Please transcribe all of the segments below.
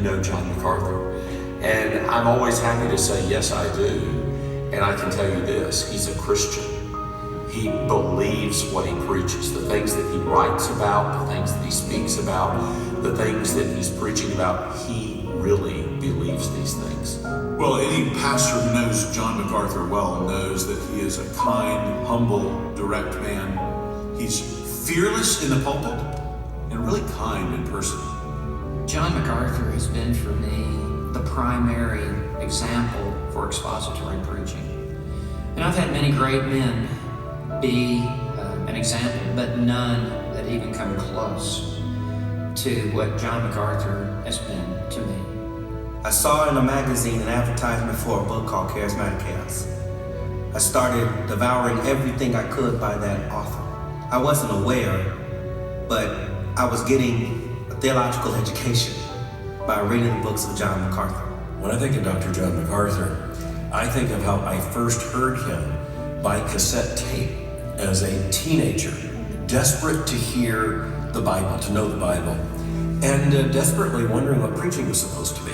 you know John MacArthur? And I'm always happy to say, yes, I do. And I can tell you this, he's a Christian. He believes what he preaches, the things that he writes about, the things that he speaks about, the things that he's preaching about. He really believes these things. Well, any pastor who knows John MacArthur well knows that he is a kind, humble, direct man. He's fearless in the pulpit and really kind in person. John MacArthur has been for me the primary example for expository preaching. And I've had many great men be an example, but none that even come close to what John MacArthur has been to me. I saw in a magazine an advertisement for a book called Charismatic Chaos. I started devouring everything I could by that author. I wasn't aware, but I was getting a theological education by reading the books of John MacArthur. When I think of Dr. John MacArthur, I think of how I first heard him by cassette tape as a teenager, desperate to hear the Bible, to know the Bible, and desperately wondering what preaching was supposed to be.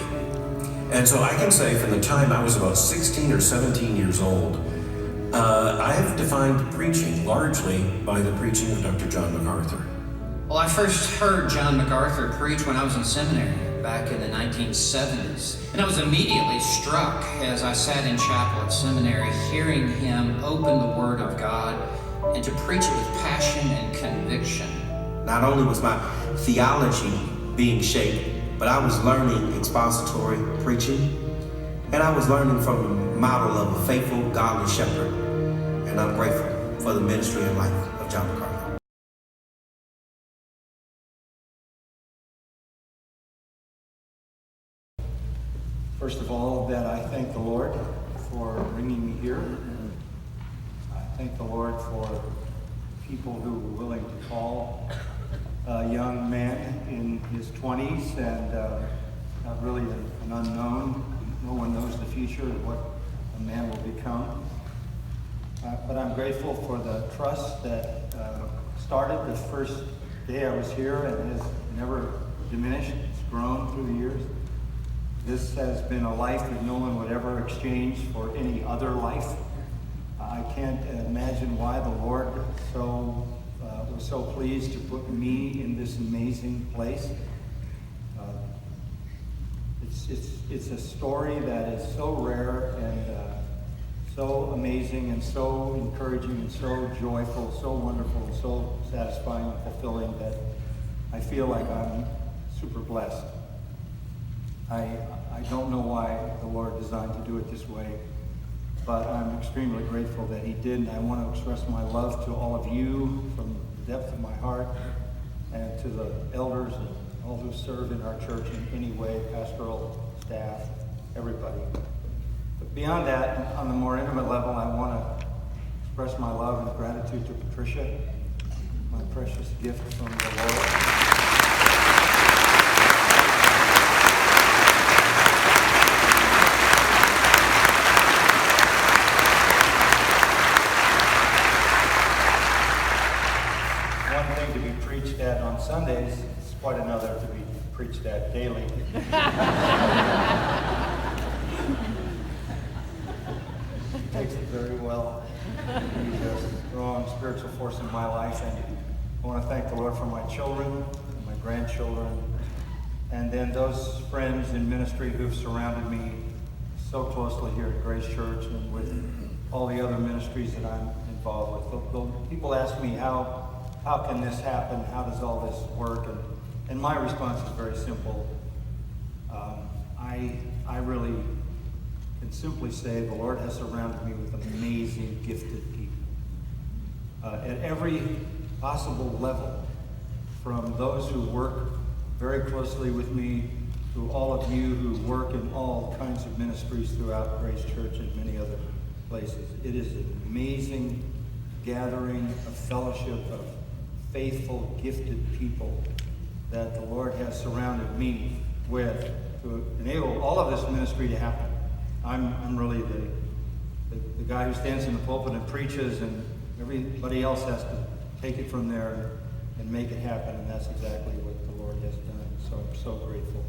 And so I can say from the time I was about 16 or 17 years old, I have defined preaching largely by the preaching of Dr. John MacArthur. Well, I first heard John MacArthur preach when I was in seminary back in the 1970s. And I was immediately struck as I sat in chapel at seminary, hearing him open the Word of God and to preach it with passion and conviction. Not only was my theology being shaped, but I was learning expository preaching, and I was learning from the model of a faithful, godly shepherd. And I'm grateful for the ministry and life of John MacArthur. First of all, that I thank the Lord for bringing me here. And I thank the Lord for people who were willing to call a young man in his 20s and not really an unknown. No one knows the future of what a man will become. But I'm grateful for the trust that started the first day I was here and has never diminished. It's grown through the years. This has been a life that no one would ever exchange for any other life. I can't imagine why the Lord was so pleased to put me in this amazing place. It's a story that is so rare and so amazing and so encouraging and so joyful, so wonderful, and so satisfying and fulfilling that I feel like I'm super blessed. I don't know why the Lord designed to do it this way, but I'm extremely grateful that he did, and I want to express my love to all of you from the depth of my heart, and to the elders and all who serve in our church in any way, pastoral staff, everybody. But beyond that, on the more intimate level, I want to express my love and gratitude to Patricia, my precious gift from the Lord. On Sundays, it's quite another to be preached at daily. He takes it very well. He's a strong spiritual force in my life, and I want to thank the Lord for my children and my grandchildren, and then those friends in ministry who've surrounded me so closely here at Grace Church and with all the other ministries that I'm involved with. People ask me, how can this happen? How does all this work? And my response is very simple. I really can simply say the Lord has surrounded me with amazing, gifted people. At every possible level, from those who work very closely with me, to all of you who work in all kinds of ministries throughout Grace Church and many other places. It is an amazing gathering of fellowship of faithful, gifted people that the Lord has surrounded me with to enable all of this ministry to happen. I'm really the guy who stands in the pulpit and preaches, and everybody else has to take it from there and make it happen, and that's exactly what the Lord has done. So I'm so grateful.